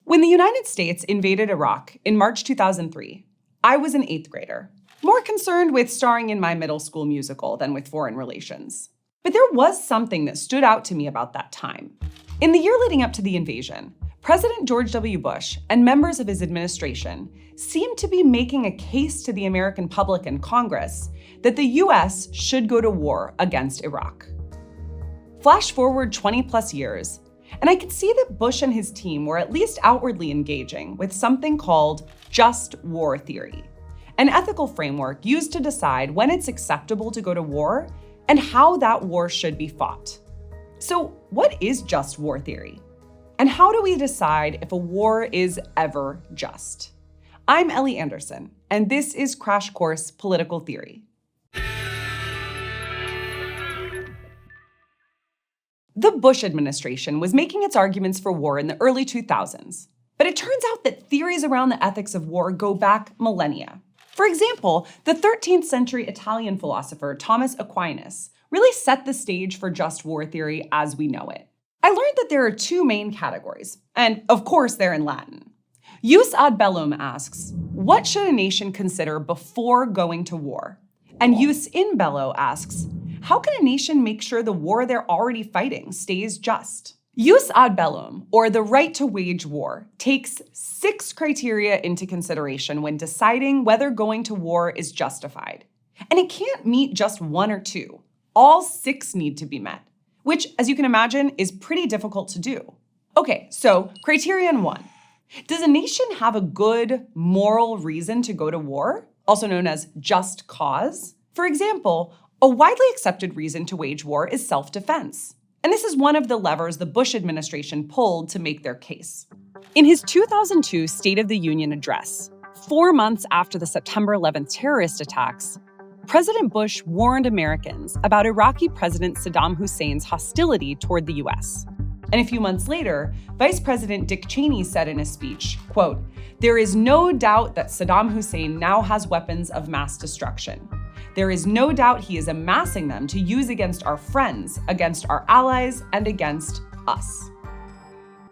When the United States invaded Iraq in March 2003, I was an 8th grader, more concerned with starring in my middle school musical than with foreign relations. But there was something that stood out to me about that time. In the year leading up to the invasion, President George W. Bush and members of his administration seemed to be making a case to the American public and Congress that the US should go to war against Iraq. Flash forward 20 plus years, and I could see that Bush and his team were at least outwardly engaging with something called just war theory, an ethical framework used to decide when it's acceptable to go to war and how that war should be fought. So what is just war theory? And how do we decide if a war is ever just? I'm Ellie Anderson, and this is Crash Course Political Theory. The Bush administration was making its arguments for war in the early 2000s, but it turns out that theories around the ethics of war go back millennia. For example, the 13th century Italian philosopher Thomas Aquinas really set the stage for just war theory as we know it. I learned that there are two main categories, and of course they're in Latin. Jus ad bellum asks, what should a nation consider before going to war? And jus in bello asks, how can a nation make sure the war they're already fighting stays just? Jus ad bellum, or the right to wage war, takes 6 criteria into consideration when deciding whether going to war is justified. And it can't meet just 1 or 2. All 6 need to be met, which, as you can imagine, is pretty difficult to do. Okay, so criterion 1. Does a nation have a good moral reason to go to war, also known as just cause? For example, a widely accepted reason to wage war is self-defense. And this is one of the levers the Bush administration pulled to make their case. In his 2002 State of the Union address, 4 months after the September 11th terrorist attacks, President Bush warned Americans about Iraqi President Saddam Hussein's hostility toward the US. And a few months later, Vice President Dick Cheney said in a speech, quote, "There is no doubt that Saddam Hussein now has weapons of mass destruction. There is no doubt he is amassing them to use against our friends, against our allies, and against us."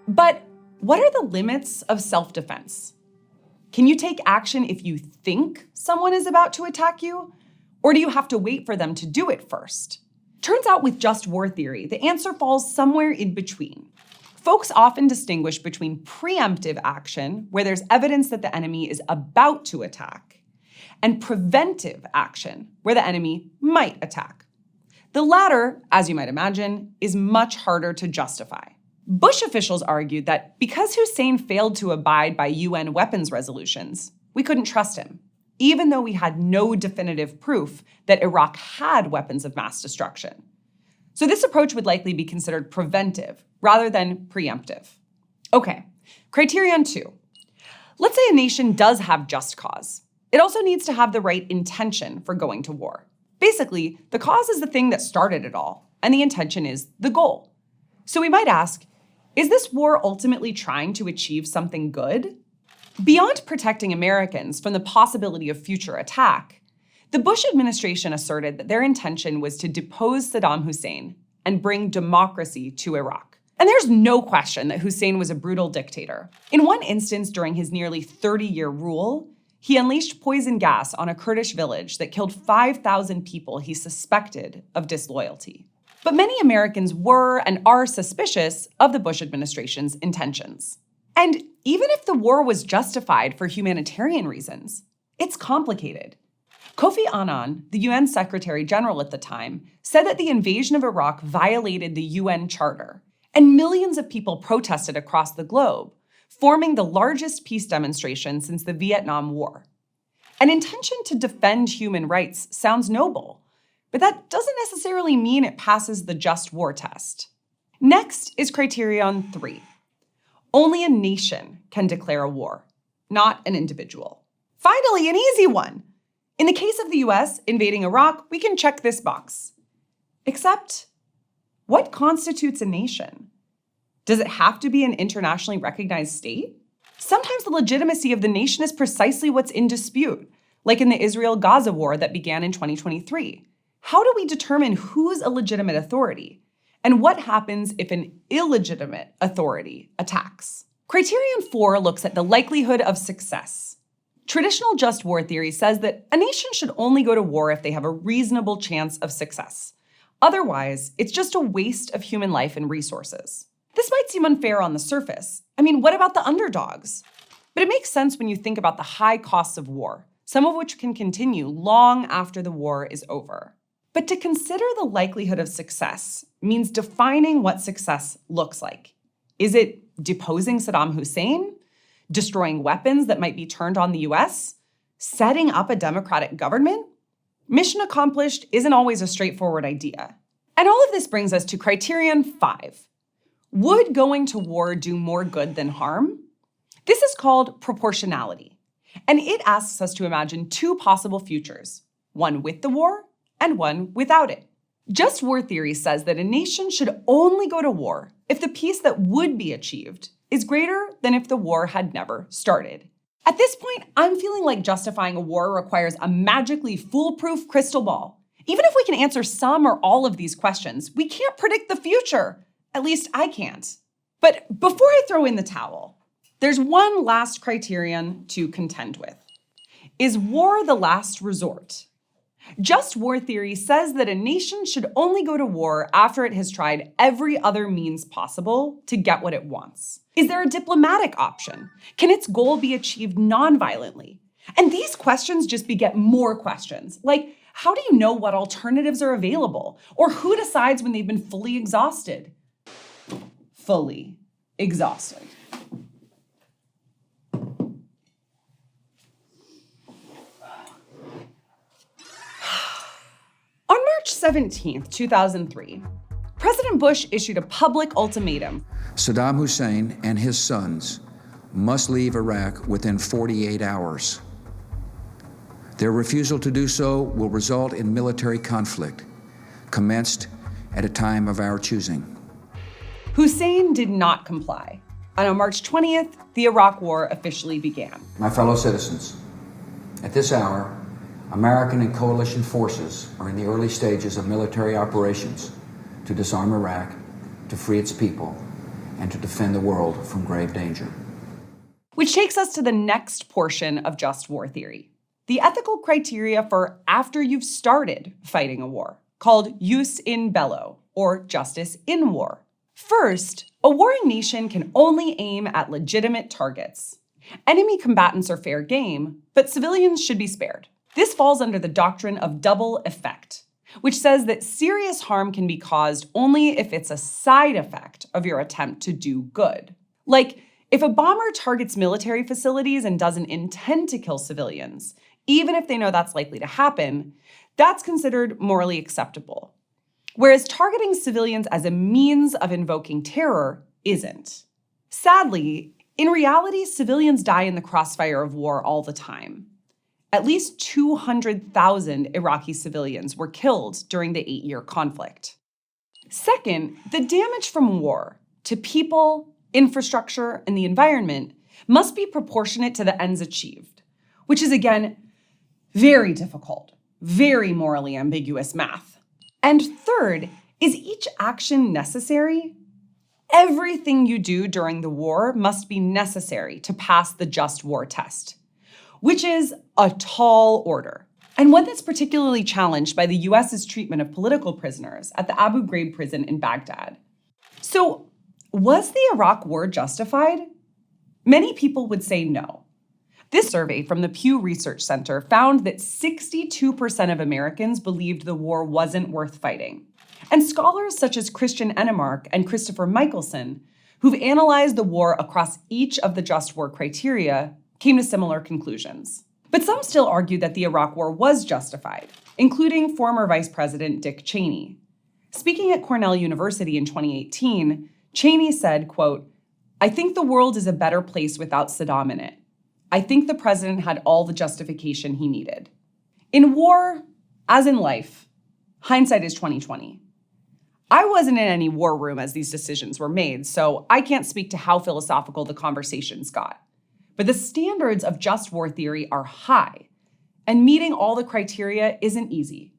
But what are the limits of self-defense? Can you take action if you think someone is about to attack you? Or do you have to wait for them to do it first? Turns out with just war theory, the answer falls somewhere in between. Folks often distinguish between preemptive action, where there's evidence that the enemy is about to attack, and preventive action, where the enemy might attack. The latter, as you might imagine, is much harder to justify. Bush officials argued that because Hussein failed to abide by UN weapons resolutions, we couldn't trust him, even though we had no definitive proof that Iraq had weapons of mass destruction. So this approach would likely be considered preventive rather than preemptive. Okay, criterion 2. Let's say a nation does have just cause. It also needs to have the right intention for going to war. Basically, the cause is the thing that started it all, and the intention is the goal. So we might ask, is this war ultimately trying to achieve something good? Beyond protecting Americans from the possibility of future attack, the Bush administration asserted that their intention was to depose Saddam Hussein and bring democracy to Iraq. And there's no question that Hussein was a brutal dictator. In one instance during his nearly 30-year rule, he unleashed poison gas on a Kurdish village that killed 5,000 people he suspected of disloyalty. But many Americans were and are suspicious of the Bush administration's intentions. And even if the war was justified for humanitarian reasons, it's complicated. Kofi Annan, the UN Secretary General at the time, said that the invasion of Iraq violated the UN Charter, and millions of people protested across the globe, forming the largest peace demonstration since the Vietnam War. An intention to defend human rights sounds noble, but that doesn't necessarily mean it passes the just war test. Next is criterion 3. Only a nation can declare a war, not an individual. Finally, an easy one. In the case of the US invading Iraq, we can check this box. Except, what constitutes a nation? Does it have to be an internationally recognized state? Sometimes the legitimacy of the nation is precisely what's in dispute, like in the Israel-Gaza war that began in 2023. How do we determine who's a legitimate authority? And what happens if an illegitimate authority attacks? Criterion 4 looks at the likelihood of success. Traditional just war theory says that a nation should only go to war if they have a reasonable chance of success. Otherwise, it's just a waste of human life and resources. This might seem unfair on the surface. I mean, what about the underdogs? But it makes sense when you think about the high costs of war, some of which can continue long after the war is over. But to consider the likelihood of success means defining what success looks like. Is it deposing Saddam Hussein? Destroying weapons that might be turned on the US? Setting up a democratic government? Mission accomplished isn't always a straightforward idea. And all of this brings us to criterion 5. Would going to war do more good than harm? This is called proportionality. And it asks us to imagine two possible futures, one with the war and one without it. Just war theory says that a nation should only go to war if the peace that would be achieved is greater than if the war had never started. At this point, I'm feeling like justifying a war requires a magically foolproof crystal ball. Even if we can answer some or all of these questions, we can't predict the future. At least I can't. But before I throw in the towel, there's one last criterion to contend with. Is war the last resort? Just war theory says that a nation should only go to war after it has tried every other means possible to get what it wants. Is there a diplomatic option? Can its goal be achieved non-violently? And these questions just beget more questions, like how do you know what alternatives are available? Or who decides when they've been fully exhausted? Fully exhausted. On March 17, 2003, President Bush issued a public ultimatum. Saddam Hussein and his sons must leave Iraq within 48 hours. Their refusal to do so will result in military conflict, commenced at a time of our choosing. Hussein did not comply, and on March 20th, the Iraq War officially began. My fellow citizens, at this hour, American and coalition forces are in the early stages of military operations to disarm Iraq, to free its people, and to defend the world from grave danger. Which takes us to the next portion of just war theory, the ethical criteria for after you've started fighting a war, called jus in bello, or justice in war. First, a warring nation can only aim at legitimate targets. Enemy combatants are fair game, but civilians should be spared. This falls under the doctrine of double effect, which says that serious harm can be caused only if it's a side effect of your attempt to do good. Like, if a bomber targets military facilities and doesn't intend to kill civilians, even if they know that's likely to happen, that's considered morally acceptable. Whereas targeting civilians as a means of invoking terror isn't. Sadly, in reality, civilians die in the crossfire of war all the time. At least 200,000 Iraqi civilians were killed during the 8-year conflict. Second, the damage from war to people, infrastructure, and the environment must be proportionate to the ends achieved, which is, again, very difficult, very morally ambiguous math. And third, is each action necessary? Everything you do during the war must be necessary to pass the just war test, which is a tall order, and one that's particularly challenged by the US's treatment of political prisoners at the Abu Ghraib prison in Baghdad. So, was the Iraq War justified? Many people would say no. This survey from the Pew Research Center found that 62% of Americans believed the war wasn't worth fighting. And scholars such as Christian Enemark and Christopher Michelson, who've analyzed the war across each of the just war criteria, came to similar conclusions. But some still argue that the Iraq War was justified, including former Vice President Dick Cheney. Speaking at Cornell University in 2018, Cheney said, quote, "I think the world is a better place without Saddam in it. I think the president had all the justification he needed." In war, as in life, hindsight is 20/20. I wasn't in any war room as these decisions were made, so I can't speak to how philosophical the conversations got. But the standards of just war theory are high, and meeting all the criteria isn't easy,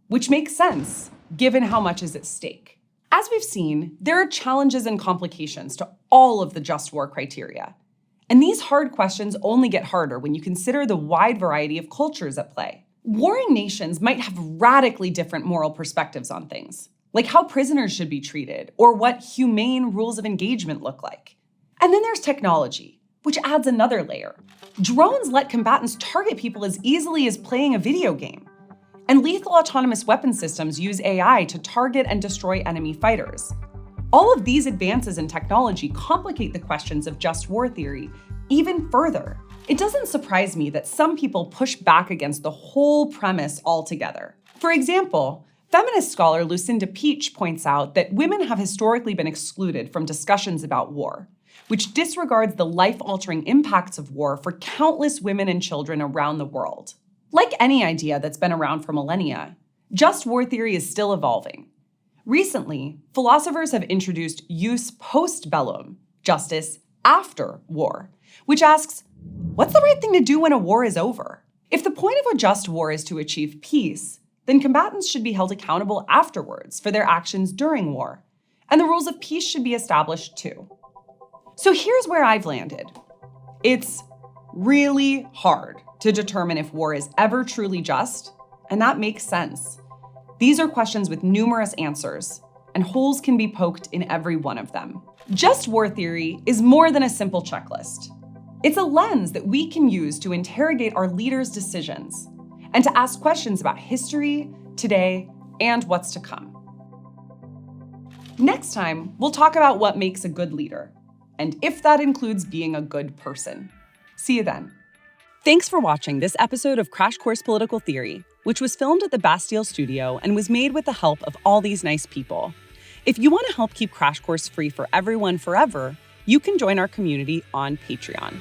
which makes sense given how much is at stake. As we've seen, there are challenges and complications to all of the just war criteria. And these hard questions only get harder when you consider the wide variety of cultures at play. Warring nations might have radically different moral perspectives on things, like how prisoners should be treated or what humane rules of engagement look like. And then there's technology, which adds another layer. Drones let combatants target people as easily as playing a video game. And lethal autonomous weapon systems use AI to target and destroy enemy fighters. All of these advances in technology complicate the questions of just war theory even further. It doesn't surprise me that some people push back against the whole premise altogether. For example, feminist scholar Lucinda Peach points out that women have historically been excluded from discussions about war, which disregards the life-altering impacts of war for countless women and children around the world. Like any idea that's been around for millennia, just war theory is still evolving. Recently, philosophers have introduced jus post bellum, justice after war, which asks, what's the right thing to do when a war is over? If the point of a just war is to achieve peace, then combatants should be held accountable afterwards for their actions during war, and the rules of peace should be established too. So here's where I've landed. It's really hard to determine if war is ever truly just, and that makes sense. These are questions with numerous answers, and holes can be poked in every one of them. Just war theory is more than a simple checklist. It's a lens that we can use to interrogate our leaders' decisions and to ask questions about history, today, and what's to come. Next time, we'll talk about what makes a good leader, and if that includes being a good person. See you then. Thanks for watching this episode of Crash Course Political Theory, which was filmed at the Bastille Studio and was made with the help of all these nice people. If you want to help keep Crash Course free for everyone forever, you can join our community on Patreon.